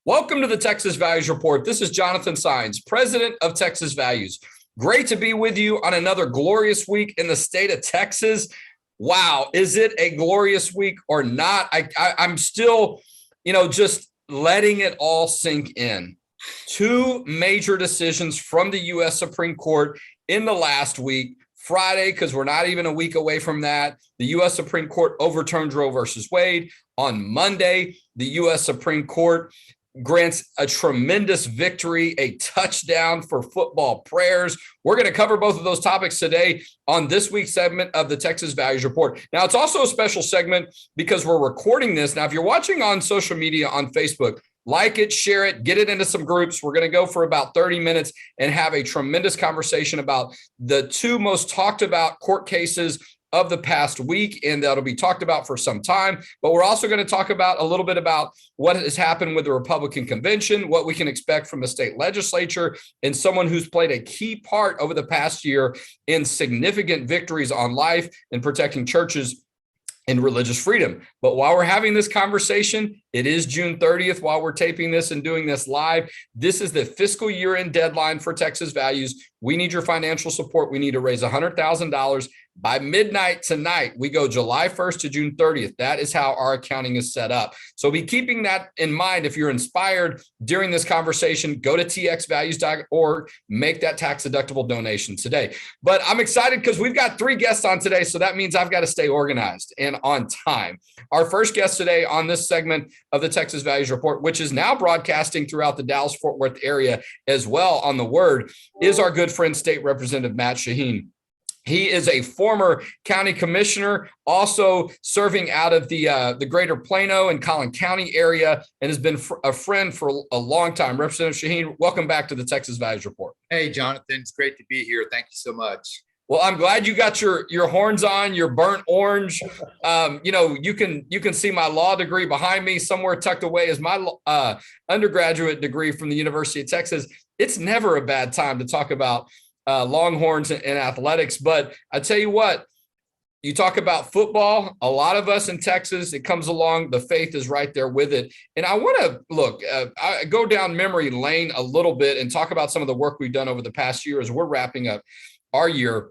Welcome to the Texas Values Report. This is Jonathan Sines, president of Texas Values. Great to be with you on another glorious week in the state of Texas. Wow, is it a glorious week or not? I'm still, just letting it all sink in. Two major decisions from the U.S. Supreme Court in the last week. Friday, because we're not even a week away from that, the U.S. Supreme Court overturned Roe versus Wade. On Monday, the U.S. Supreme Court grants a tremendous victory, a touchdown for football prayers. We're going to cover both of those topics today on this week's segment of the Texas Values Report. Now, it's also a special segment because we're recording this. Now, if you're watching on social media on Facebook, like it, share it, get it into some groups. We're going to go for about 30 minutes and have a tremendous conversation about the two most talked about court cases of the past week, and that'll be talked about for some time. But we're also going to talk about a little bit about what has happened with the Republican convention, what we can expect from the state legislature, and someone who's played a key part over the past year in significant victories on life and protecting churches and religious freedom. But while we're having this conversation, it is June 30th while we're taping this and doing this live. This is the fiscal year-end deadline for Texas Values. We need your financial support. We need to raise $100,000 by midnight tonight. We go July 1st to June 30th. That is how our accounting is set up. So be keeping that in mind. If you're inspired during this conversation, go to txvalues.org, make that tax-deductible donation today. But I'm excited because we've got three guests on today, so that means I've got to stay organized and on time. Our first guest today on this segment of the Texas Values Report, which is now broadcasting throughout the Dallas-Fort Worth area as well on the Word, is our good friend, State Representative Matt Shaheen. He is a former county commissioner, also serving out of the greater Plano and Collin County area, and has been a friend for a long time. Representative Shaheen, welcome back to the Texas Values Report. Hey, Jonathan, it's great to be here. Thank you so much. Well, I'm glad you got your horns on, your burnt orange. You can see my law degree behind me. Somewhere tucked away is my undergraduate degree from the University of Texas. It's never a bad time to talk about Longhorns and athletics. But I tell you what, you talk about football, a lot of us in Texas, it comes along, the faith is right there with it. And I want to I go down memory lane a little bit and talk about some of the work we've done over the past year as we're wrapping up our year.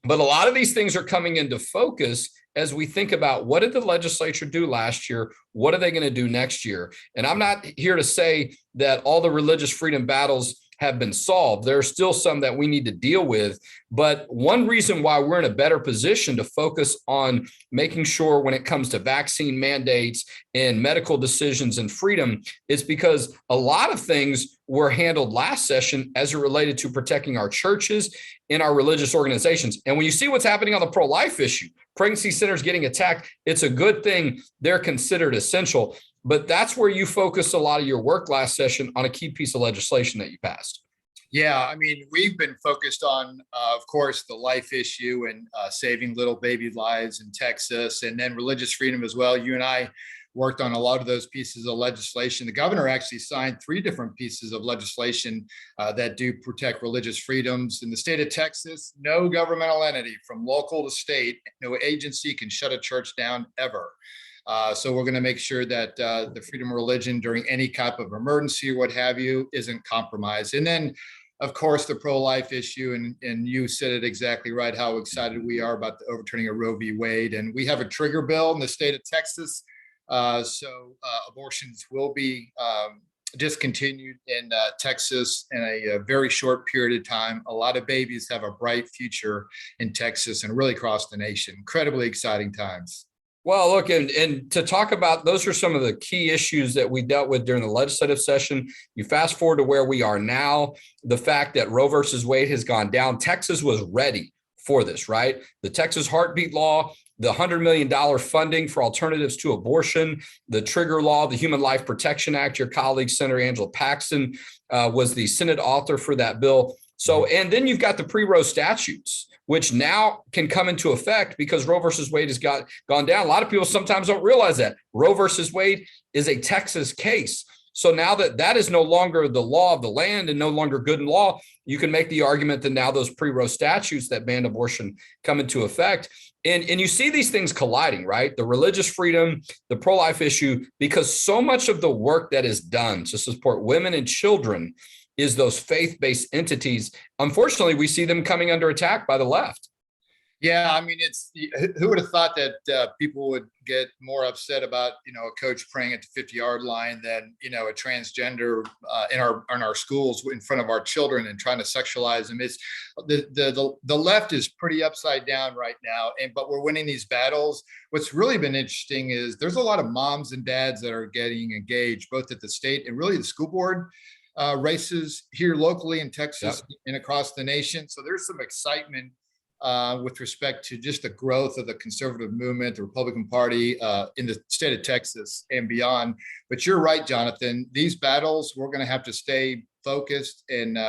But a lot of these things are coming into focus as we think about what did the legislature do last year? What are they going to do next year? And I'm not here to say that all the religious freedom battles have been solved. There are still some that we need to deal with. But one reason why we're in a better position to focus on making sure when it comes to vaccine mandates and medical decisions and freedom is because a lot of things were handled last session as it related to protecting our churches and our religious organizations. And when you see what's happening on the pro-life issue, pregnancy centers getting attacked, it's a good thing they're considered essential. But that's where you focused a lot of your work last session on a key piece of legislation that you passed. Yeah, I mean, we've been focused on, of course, the life issue and saving little baby lives in Texas, and then religious freedom as well. You and I worked on a lot of those pieces of legislation. The governor actually signed 3 different pieces of legislation that do protect religious freedoms. In the state of Texas, no governmental entity from local to state, no agency can shut a church down ever. So we're going to make sure that the freedom of religion during any type of emergency or what have you isn't compromised. And then, of course, the pro-life issue, and you said it exactly right, how excited we are about the overturning of Roe v. Wade. And we have a trigger bill in the state of Texas. So abortions will be discontinued in Texas in a very short period of time. A lot of babies have a bright future in Texas and really across the nation. Incredibly exciting times. Well, look, and to talk about, those are some of the key issues that we dealt with during the legislative session. You fast forward to where we are now, the fact that Roe versus Wade has gone down. Texas was ready for this, right? The Texas heartbeat law, the $100 million funding for alternatives to abortion, the trigger law, the Human Life Protection Act. Your colleague, Senator Angela Paxton, was the Senate author for that bill. So, and then you've got the pre-Roe statutes, which now can come into effect because Roe versus Wade has gone down. A lot of people sometimes don't realize that Roe versus Wade is a Texas case. So now that that is no longer the law of the land and no longer good in law, you can make the argument that now those pre-Roe statutes that banned abortion come into effect. And you see these things colliding, right? The religious freedom, the pro-life issue, because so much of the work that is done to support women and children is those faith-based entities. Unfortunately, we see them coming under attack by the left. Yeah, I mean, who would have thought that people would get more upset about, a coach praying at the 50-yard line than, a transgender in our schools in front of our children and trying to sexualize them. It's the left is pretty upside down right now, but we're winning these battles. What's really been interesting is there's a lot of moms and dads that are getting engaged, both at the state and really the school board races here locally in Texas and across the nation. So there's some excitement with respect to just the growth of the conservative movement, the Republican Party in the state of Texas and beyond. But you're right, Jonathan, these battles, we're going to have to stay focused and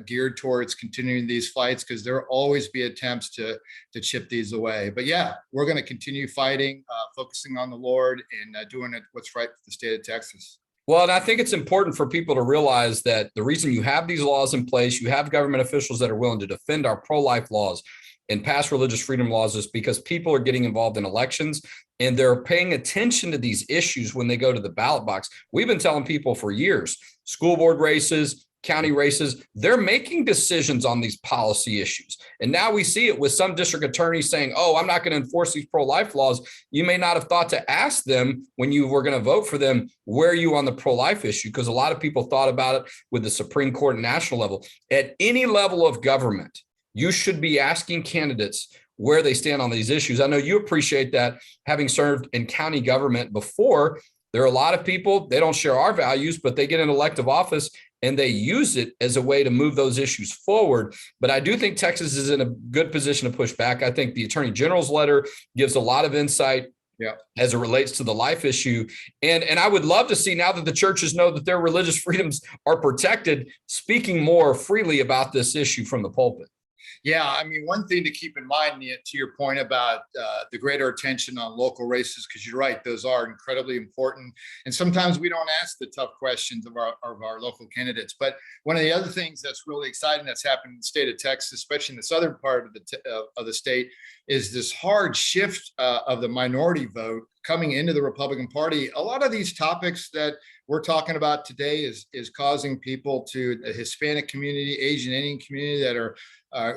geared towards continuing these fights, because there will always be attempts to chip these away. But yeah, we're going to continue fighting, focusing on the Lord and doing what's right for the state of Texas. Well, and I think it's important for people to realize that the reason you have these laws in place, you have government officials that are willing to defend our pro-life laws and pass religious freedom laws, is because people are getting involved in elections and they're paying attention to these issues when they go to the ballot box. We've been telling people for years, school board races, county races, they're making decisions on these policy issues. And now we see it with some district attorneys saying, oh, I'm not going to enforce these pro-life laws. You may not have thought to ask them when you were going to vote for them, where are you on the pro-life issue? Because a lot of people thought about it with the Supreme Court and national level. At any level of government, you should be asking candidates where they stand on these issues. I know you appreciate that, having served in county government before. There are a lot of people, they don't share our values, but they get an elective office and they use it as a way to move those issues forward. But I do think Texas is in a good position to push back. I think the Attorney General's letter gives a lot of insight as it relates to the life issue. And I would love to see, now that the churches know that their religious freedoms are protected, speaking more freely about this issue from the pulpit. Yeah, I mean, one thing to keep in mind, to your point about the greater attention on local races, because you're right, those are incredibly important. And sometimes we don't ask the tough questions of our local candidates. But one of the other things that's really exciting that's happened in the state of Texas, especially in the southern part of the state, is this hard shift of the minority vote coming into the Republican Party. A lot of these topics that we're talking about today is causing people to the Hispanic community, Asian Indian community, that are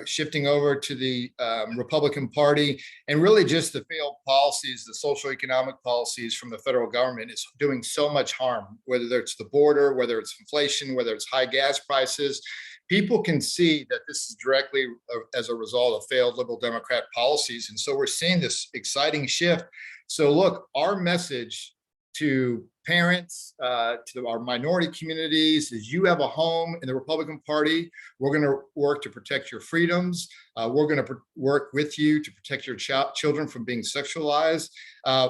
shifting over to the Republican Party. And really just the failed policies, the social economic policies from the federal government is doing so much harm, whether it's the border, whether it's inflation, whether it's high gas prices. People can see that this is directly as a result of failed liberal Democrat policies. And so we're seeing this exciting shift. So look, our message to parents, to our minority communities, is you have a home in the Republican Party. We're going to work to protect your freedoms. We're going to work with you to protect your children from being sexualized.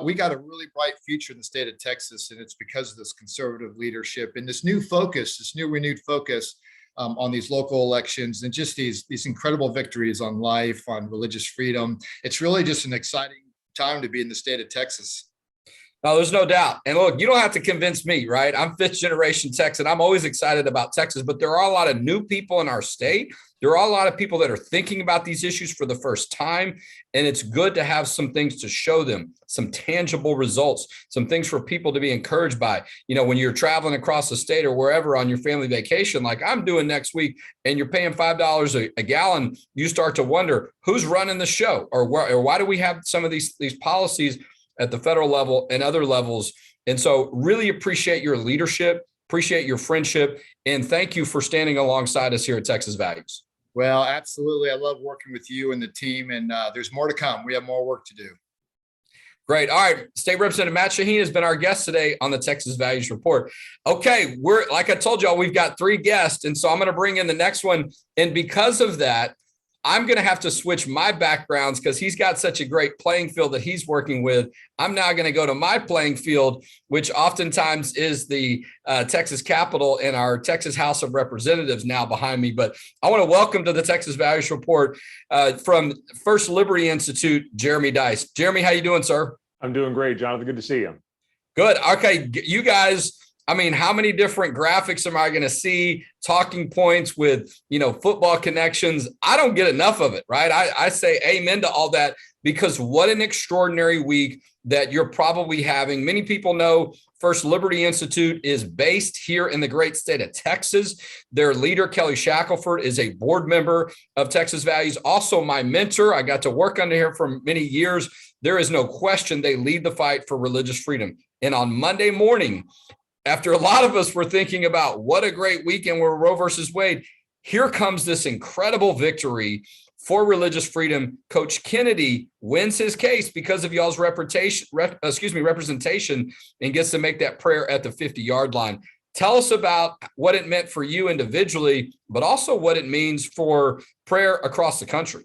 We got a really bright future in the state of Texas, and it's because of this conservative leadership and this new focus, this new renewed focus on these local elections, and just these incredible victories on life, on religious freedom. It's really just an exciting time to be in the state of Texas. No, there's no doubt. And look, you don't have to convince me, right? I'm fifth generation Texan. I'm always excited about Texas, but there are a lot of new people in our state. There are a lot of people that are thinking about these issues for the first time. And it's good to have some things to show them, some tangible results, some things for people to be encouraged by. When you're traveling across the state or wherever on your family vacation, like I'm doing next week, and you're paying $5 a gallon, you start to wonder who's running the show, or why do we have some of these policies at the federal level and other levels. And so really appreciate your leadership, appreciate your friendship, and thank you for standing alongside us here at Texas Values. Well, absolutely. I love working with you and the team, and there's more to come. We have more work to do. Great. All right. State Representative Matt Shaheen has been our guest today on the Texas Values Report. Okay. Like I told y'all, we've got 3 guests. And so I'm going to bring in the next one. And because of that, I'm going to have to switch my backgrounds, because he's got such a great playing field that he's working with. I'm now going to go to my playing field, which oftentimes is the Texas Capitol and our Texas House of Representatives now behind me. But I want to welcome to the Texas Values Report from First Liberty Institute, Jeremy Dice. Jeremy, how you doing, sir? I'm doing great, Jonathan. Good to see you. Good. Okay. You guys, I mean, how many different graphics am I going to see, talking points with, football connections? I don't get enough of it, right? I say amen to all that, because what an extraordinary week that you're probably having. Many people know First Liberty Institute is based here in the great state of Texas. Their leader, Kelly Shackelford, is a board member of Texas Values. Also my mentor. I got to work under him for many years. There is no question they lead the fight for religious freedom. And on Monday morning, after a lot of us were thinking about what a great weekend were Roe versus Wade, here comes this incredible victory for religious freedom. Coach Kennedy wins his case because of y'all's representation, and gets to make that prayer at the 50-yard line. Tell us about what it meant for you individually, but also what it means for prayer across the country.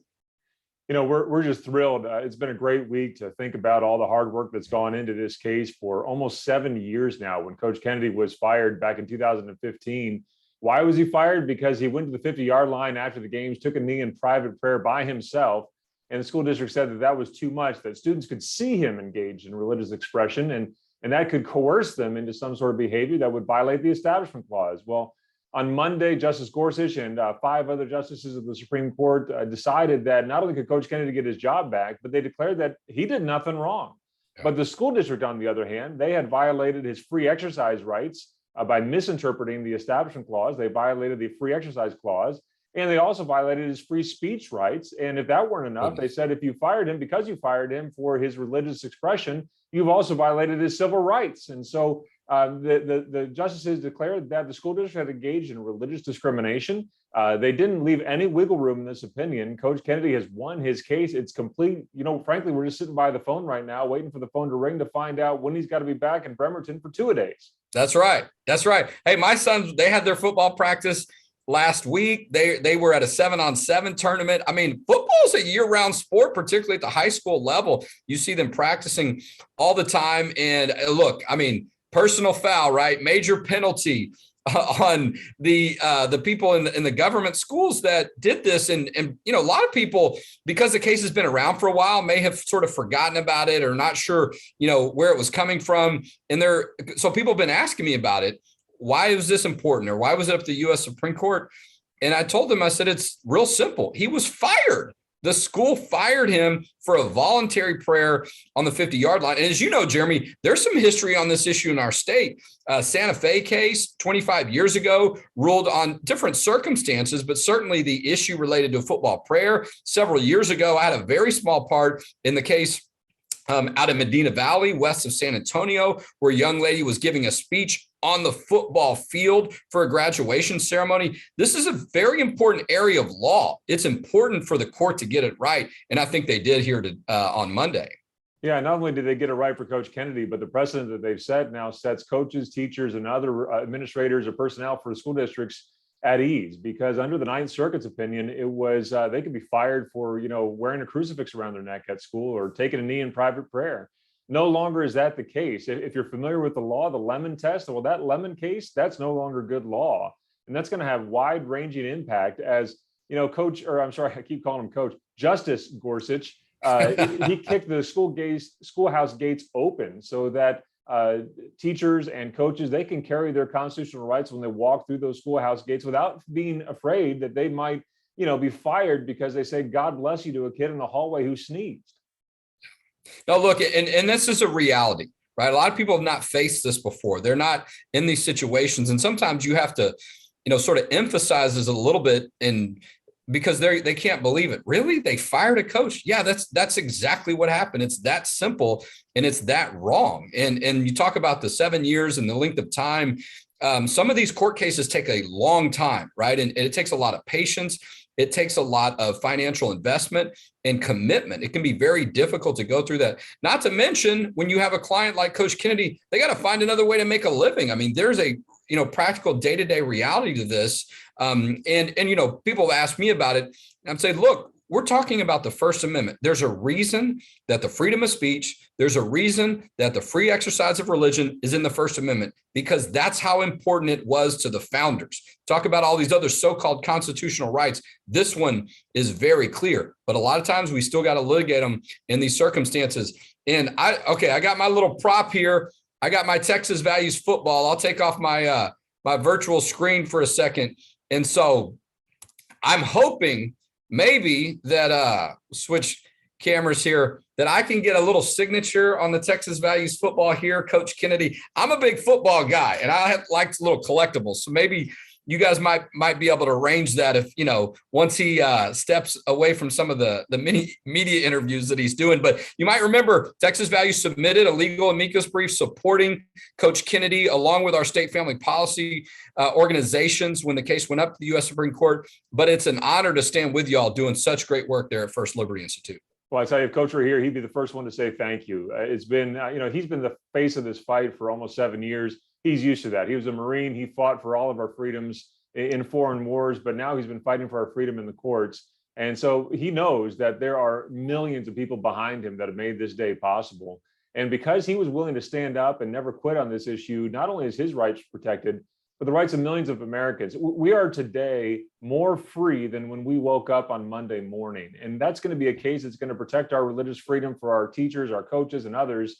We're just thrilled. It's been a great week to think about all the hard work that's gone into this case for almost 7 years now. When Coach Kennedy was fired back in 2015, why was he fired? Because he went to the 50-yard line after the games, took a knee in private prayer by himself. And the school district said that that was too much, that students could see him engaged in religious expression, and that could coerce them into some sort of behavior that would violate the Establishment Clause. Well, on Monday, Justice Gorsuch and 5 other justices of the Supreme Court decided that not only could Coach Kennedy get his job back, but they declared that he did nothing wrong. Yeah. But the school district, on the other hand, they had violated his free exercise rights by misinterpreting the Establishment Clause. They violated the Free Exercise Clause, and they also violated his free speech rights. And if that weren't enough, they said if you fired him because you fired him for his religious expression, you've also violated his civil rights. And so the justices declared that the school district had engaged in religious discrimination. They didn't leave any wiggle room in this opinion. Coach Kennedy has won his case. It's complete. Frankly, we're just sitting by the phone right now, waiting for the phone to ring to find out when he's got to be back in Bremerton for 2-a-days. That's right. Hey, my sons, they had their football practice last week. They were at a 7-on-7 tournament. I mean, football is a year-round sport, particularly at the high school level. You see them practicing all the time. And look, I mean, personal foul, right? Major penalty on the people in the government schools that did this. And a lot of people, because the case has been around for a while, may have sort of forgotten about it or not sure, where it was coming from. And so people have been asking me about it. Why was this important? Or why was it up to the U.S. Supreme Court? And I told them, I said, it's real simple. He was fired. The school fired him for a voluntary prayer on the 50-yard line. And as you know, Jeremy, there's some history on this issue in our state. Santa Fe case 25 years ago ruled on different circumstances, but certainly the issue related to football prayer. Several years ago, I had a very small part in the case out of Medina Valley, west of San Antonio, where a young lady was giving a speech on the football field for a graduation ceremony. This is a very important area of law. It's important for the court to get it right. And I think they did here on Monday. Yeah, not only did they get it right for Coach Kennedy, but the precedent that they've set now sets coaches, teachers, and other administrators or personnel for school districts at ease, because under the Ninth Circuit's opinion, it was they could be fired for wearing a crucifix around their neck at school or taking a knee in private prayer. No longer is that the case. If you're familiar with the law, the Lemon test, well, that Lemon case, that's no longer good law. And that's going to have wide-ranging impact as, I keep calling him Coach, Justice Gorsuch, he kicked the schoolhouse gates open so that teachers and coaches, they can carry their constitutional rights when they walk through those schoolhouse gates without being afraid that they might, be fired because they say, God bless you to a kid in the hallway who sneezed. No, look, and this is a reality, right? A lot of people have not faced this before. They're not in these situations. And sometimes you have to, sort of emphasize this a little bit because they can't believe it. Really? They fired a coach? Yeah, that's exactly what happened. It's that simple and it's that wrong. And you talk about the 7 years and the length of time. Some of these court cases take a long time, right? And it takes a lot of patience. It takes a lot of financial investment and commitment. It can be very difficult to go through that. Not to mention when you have a client like Coach Kennedy, they got to find another way to make a living. I mean, there's a practical day-to-day reality to this. And people have asked me about it. And I'm saying, look, we're talking about the First Amendment. There's a reason that the freedom of speech, there's a reason that the free exercise of religion is in the First Amendment, because that's how important it was to the founders. Talk about all these other so-called constitutional rights. This one is very clear, but a lot of times we still got to litigate them in these circumstances. And I got my little prop here. I got my Texas Values football. I'll take off my my virtual screen for a second. And so I'm hoping maybe that switch cameras here, that I can get a little signature on the Texas Values football here, Coach Kennedy. I'm a big football guy, and I like little collectibles. So maybe you guys might be able to arrange that if, once he steps away from some of the many media interviews that he's doing. But you might remember Texas Values submitted a legal amicus brief supporting Coach Kennedy along with our state family policy organizations when the case went up to the U.S. Supreme Court. But it's an honor to stand with y'all doing such great work there at First Liberty Institute. Well, I tell you, if Coach were here, he'd be the first one to say thank you. It's been, he's been the face of this fight for almost 7 years. He's used to that. He was a Marine. He fought for all of our freedoms in foreign wars, but now he's been fighting for our freedom in the courts. And so he knows that there are millions of people behind him that have made this day possible. And because he was willing to stand up and never quit on this issue, not only is his rights protected, but the rights of millions of Americans. We are today more free than when we woke up on Monday morning. And that's going to be a case that's going to protect our religious freedom for our teachers, our coaches, and others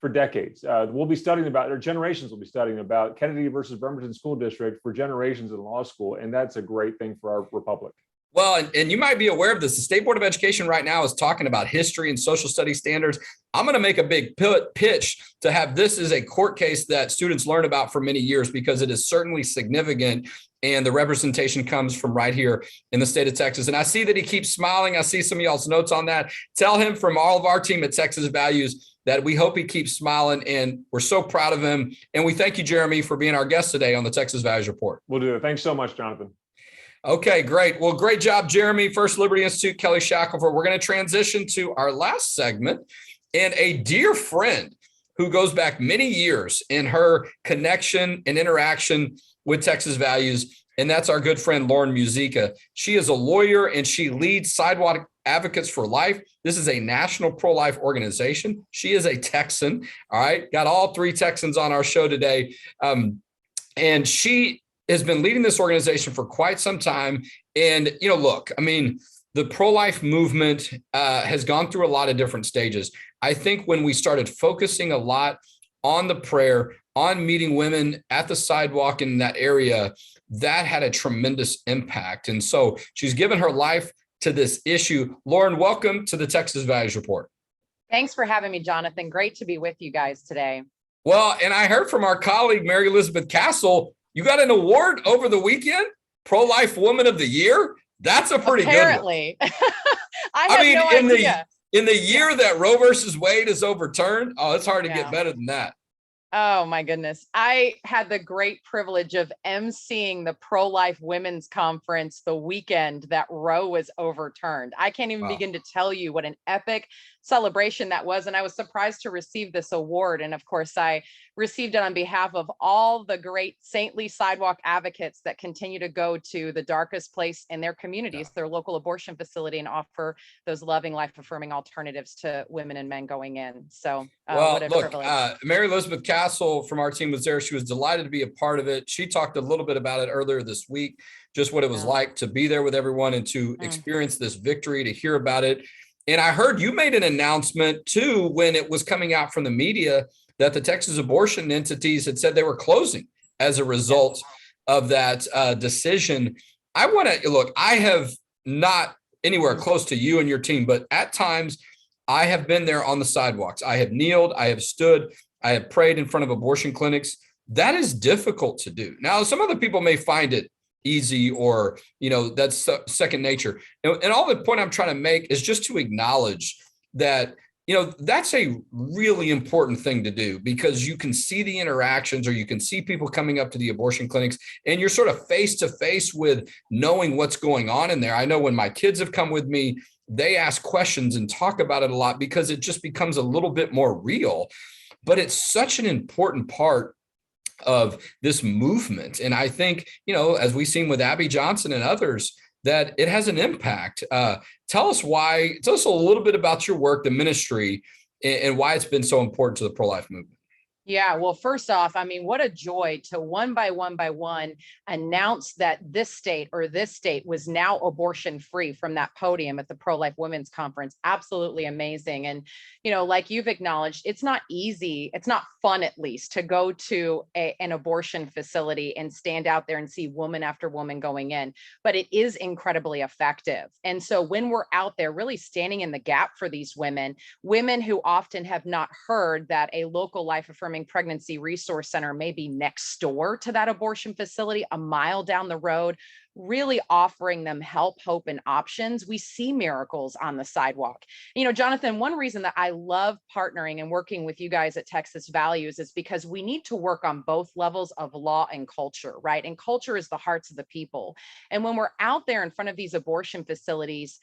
for decades. We'll be studying about, or generations will be studying about Kennedy versus Bremerton School District for generations in law school. And that's a great thing for our republic. Well, and you might be aware of this. The State Board of Education right now is talking about history and social studies standards. I'm going to make a big pitch to have this as a court case that students learn about for many years, because it is certainly significant. And the representation comes from right here in the state of Texas. And I see that he keeps smiling. I see some of y'all's notes on that. Tell him from all of our team at Texas Values that we hope he keeps smiling, and we're so proud of him. And we thank you, Jeremy, for being our guest today on the Texas Values Report. We'll do it. Thanks so much, Jonathan. Okay, great. Well, great job, Jeremy. First Liberty Institute, Kelly Shackelford. We're going to transition to our last segment, and a dear friend who goes back many years in her connection and interaction with Texas Values, and that's our good friend, Lauren Muzyka. She is a lawyer, and she leads Sidewalk Advocates for Life. This is a national pro-life organization. She is a Texan. All right, got all three Texans on our show today. And she has been leading this organization for quite some time. And, look, I mean, the pro-life movement has gone through a lot of different stages. I think when we started focusing a lot on the prayer, on meeting women at the sidewalk in that area, that had a tremendous impact. And so she's given her life to this issue. Lauren, welcome to the Texas Values Report. Thanks for having me, Jonathan. Great to be with you guys today. Well, and I heard from our colleague, Mary Elizabeth Castle, you got an award over the weekend, Pro-Life Woman of the Year. That's a pretty Apparently. good one. I mean, no idea. In the year that Roe versus Wade is overturned, it's hard to get better than that. Oh my goodness. I had the great privilege of emceeing the pro-life women's conference the weekend that Roe was overturned. I can't even begin to tell you what an epic celebration that was. And I was surprised to receive this award. And of course, I received it on behalf of all the great saintly sidewalk advocates that continue to go to the darkest place in their communities, their local abortion facility, and offer those loving, life-affirming alternatives to women and men going in. So what a privilege. Mary Elizabeth Castle from our team was there. She was delighted to be a part of it. She talked a little bit about it earlier this week, just what it was like to be there with everyone and to experience this victory, to hear about it. And I heard you made an announcement too, when it was coming out from the media, that the Texas abortion entities had said they were closing as a result of that decision. I want to look, I have not anywhere close to you and your team, but at times I have been there on the sidewalks. I have kneeled, I have stood, I have prayed in front of abortion clinics. That is difficult to do. Now, some other people may find it easy, or, that's second nature. And all the point I'm trying to make is just to acknowledge that, that's a really important thing to do, because you can see the interactions, or you can see people coming up to the abortion clinics, and you're sort of face to face with knowing what's going on in there. I know when my kids have come with me, they ask questions and talk about it a lot, because it just becomes a little bit more real. But it's such an important part of this movement. And I think, as we've seen with Abby Johnson and others, that it has an impact. Tell us a little bit about your work, the ministry, and why it's been so important to the pro-life movement. Yeah, well, first off, I mean, what a joy to one by one announce that this state was now abortion free from that podium at the Pro-Life Women's Conference. Absolutely amazing. And, like you've acknowledged, it's not easy. It's not fun, at least, to go to an abortion facility and stand out there and see woman after woman going in, but it is incredibly effective. And so when we're out there really standing in the gap for these women who often have not heard that a local life affirming pregnancy resource center may be next door to that abortion facility, a mile down the road, really offering them help, hope, and options, we see miracles on the sidewalk. Jonathan, one reason that I love partnering and working with you guys at Texas Values is because we need to work on both levels of law and culture, right? And culture is the hearts of the people. And when we're out there in front of these abortion facilities,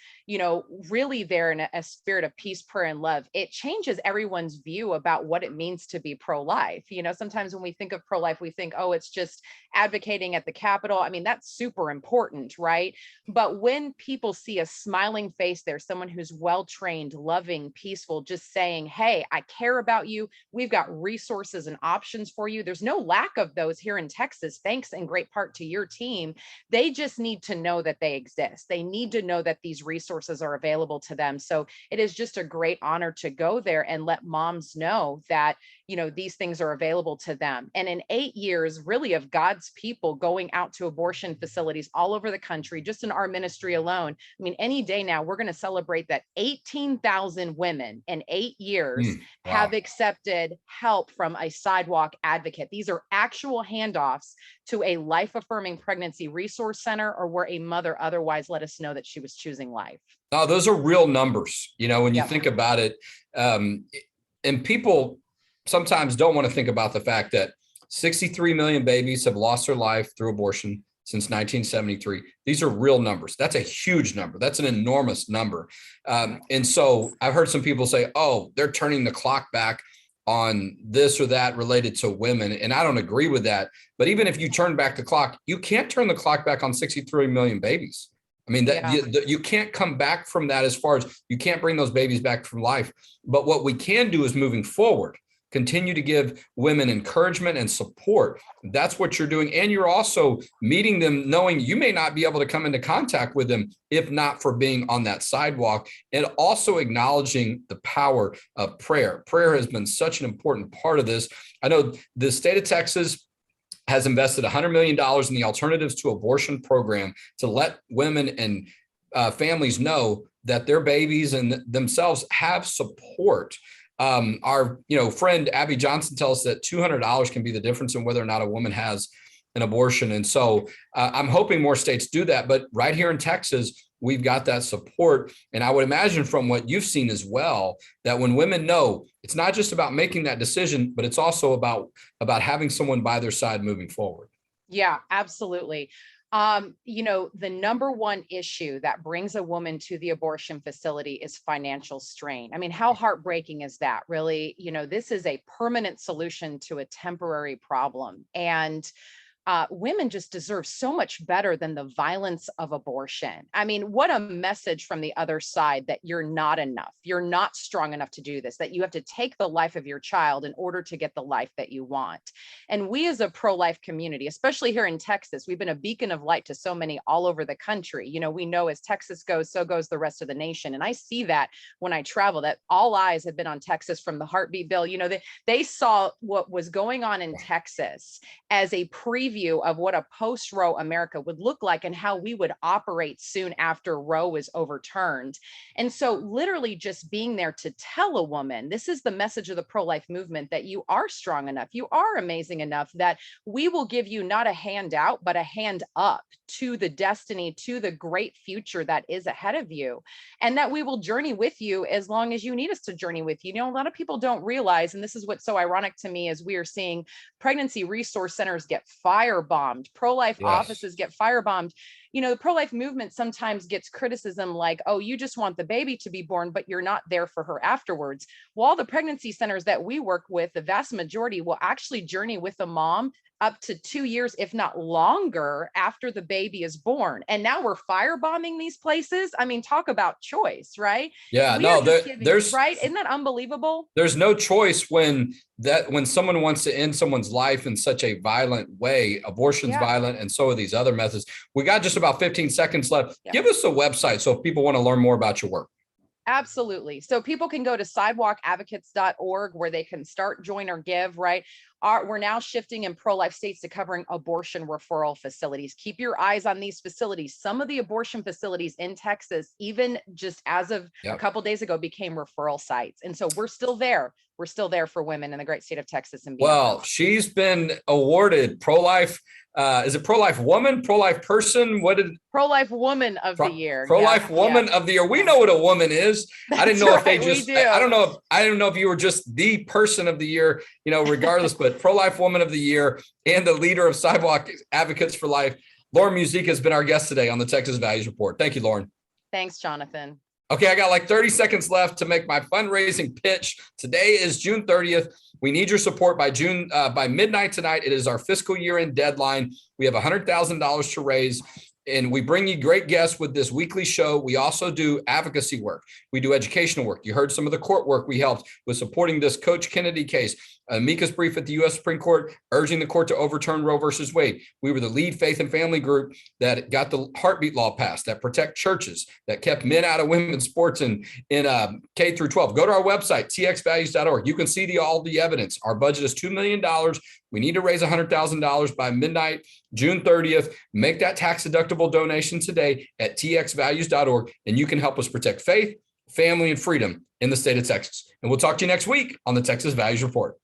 really there in a spirit of peace, prayer, and love, it changes everyone's view about what it means to be pro-life. Sometimes when we think of pro-life, we think, oh, it's just advocating at the Capitol. I mean, that's super important, right? But when people see a smiling face there, someone who's well-trained, loving, peaceful, just saying, hey, I care about you. We've got resources and options for you. There's no lack of those here in Texas, thanks in great part to your team. They just need to know that they exist. They need to know that these resources are available to them. So it is just a great honor to go there and let moms know that, these things are available to them. And in 8 years, really, of God's people going out to abortion facilities all over the country, just in our ministry alone, I mean, any day now, we're going to celebrate that 18,000 women in 8 years have accepted help from a sidewalk advocate. These are actual handoffs to a life affirming pregnancy resource center, or where a mother otherwise let us know that she was choosing life. No, those are real numbers, when you think about it. And people sometimes don't want to think about the fact that 63 million babies have lost their life through abortion since 1973. These are real numbers. That's a huge number. That's an enormous number. And so I've heard some people say, oh, they're turning the clock back on this or that related to women. And I don't agree with that. But even if you turn back the clock, you can't turn the clock back on 63 million babies. I mean, you can't come back from that, as far as you can't bring those babies back from life. But what we can do is, moving forward, continue to give women encouragement and support. That's what you're doing. And you're also meeting them knowing you may not be able to come into contact with them if not for being on that sidewalk, and also acknowledging the power of prayer. Prayer has been such an important part of this. I know the state of Texas has invested $100 million in the Alternatives to Abortion program to let women and families know that their babies and themselves have support. Our friend Abby Johnson tells us that $200 can be the difference in whether or not a woman has an abortion. And so I'm hoping more states do that. But right here in Texas, we've got that support. And I would imagine, from what you've seen as well, that when women know, it's not just about making that decision, but it's also about having someone by their side moving forward. Yeah, absolutely. The number one issue that brings a woman to the abortion facility is financial strain. I mean, how heartbreaking is that, really? This is a permanent solution to a temporary problem. And women just deserve so much better than the violence of abortion. I mean, what a message from the other side, that you're not enough. You're not strong enough to do this, that you have to take the life of your child in order to get the life that you want. And we, as a pro-life community, especially here in Texas, we've been a beacon of light to so many all over the country. We know as Texas goes, so goes the rest of the nation. And I see that when I travel, that all eyes have been on Texas from the heartbeat bill. They saw what was going on in Texas as a preview of what a post-Roe America would look like, and how we would operate soon after Roe was overturned. And so literally just being there to tell a woman, this is the message of the pro-life movement, that you are strong enough, you are amazing enough, that we will give you not a hand out, but a hand up to the destiny, to the great future that is ahead of you. And that we will journey with you as long as you need us to journey with you. A lot of people don't realize, and this is what's so ironic to me, is we are seeing pregnancy resource centers get firebombed, pro-life offices get firebombed. the pro-life movement sometimes gets criticism like, oh, you just want the baby to be born, but you're not there for her afterwards. Well, all the pregnancy centers that we work with, the vast majority will actually journey with the mom up to 2 years, if not longer, after the baby is born. And now we're firebombing these places. I mean, talk about choice, right? Yeah, there's right. Isn't that unbelievable? There's no choice when someone wants to end someone's life in such a violent way. Abortion's violent, and so are these other methods. We got just about 15 seconds left. Give us a website so if people want to learn more about your work. Absolutely. So people can go to sidewalkadvocates.org where they can start, join, or give, right? We're now shifting in pro-life states to covering abortion referral facilities. Keep your eyes on these facilities. Some of the abortion facilities in Texas, even just as of a couple days ago, became referral sites. And so we're still there. We're still there for women in the great state of Texas and beyond. Well, she's been awarded pro-life. Is it pro-life woman, pro-life person? Pro-life woman of the year? Pro-life woman of the year. We know what a woman is. I didn't know if they just. I don't know if you were just the person of the year. Regardless. But pro-life woman of the year and the leader of Sidewalk Advocates for Life, Lauren Muzyka has been our guest today on the Texas Values Report. Thank you, Lauren. Thanks, Jonathan. Okay, I got like 30 seconds left to make my fundraising pitch. Today is June 30th. We need your support by midnight tonight. It is our fiscal year-end deadline. We have $100,000 to raise, and we bring you great guests with this weekly show. We also do advocacy work. We do educational work. You heard some of the court work we helped with supporting this Coach Kennedy case. Amicus brief at the U.S. Supreme Court urging the court to overturn Roe versus Wade. We were the lead faith and family group that got the heartbeat law passed, that protect churches, that kept men out of women's sports in K through 12. Go to our website, txvalues.org. You can see all the evidence. Our budget is $2 million. We need to raise $100,000 by midnight, June 30th. Make that tax-deductible donation today at txvalues.org, and you can help us protect faith, family, and freedom in the state of Texas. And we'll talk to you next week on the Texas Values Report.